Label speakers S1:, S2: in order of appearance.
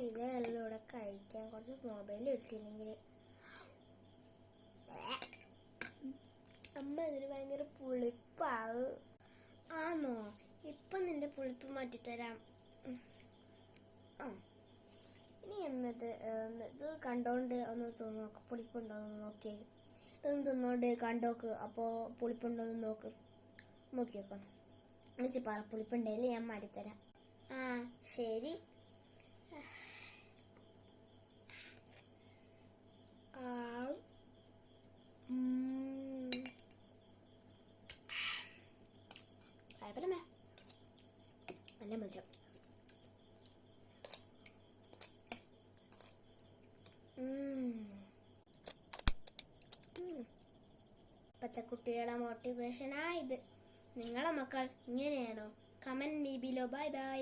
S1: ഇതെല്ലാം ഇവിടെ കഴിക്കാൻ കുറച്ച് മൊബൈൽ ഇട്ടില്ലെങ്കിൽ അമ്മ ഇതിന് ഭയങ്കര പുളിപ്പാവ്. ആണോ? ഇപ്പം നിന്റെ പുളിപ്പ് മാറ്റിത്തരാം. ഇനി എന്നത് ഇത് കണ്ടോണ്ട് ഒന്ന് നോക്ക്, പുളിപ്പുണ്ടോ എന്ന് നോക്കിയേ. ഇതൊന്ന് തിന്നോണ്ട് കണ്ടോക്ക്, അപ്പോൾ പുളിപ്പുണ്ടോ എന്ന് നോക്ക്, നോക്കി വെക്കണം. എന്നിട്ട് പറ, പുളിപ്പുണ്ടെങ്കിൽ ഞാൻ മാറ്റിത്തരാം. ശരി. കുഴപ്പമില്ല, നല്ല മധുരം. ഇപ്പോഴത്തെ കുട്ടികളുടെ മോട്ടിവേഷനായത്. നിങ്ങളെ മക്കൾ ഇങ്ങനെയാണോ? Comment me below. Bye bye.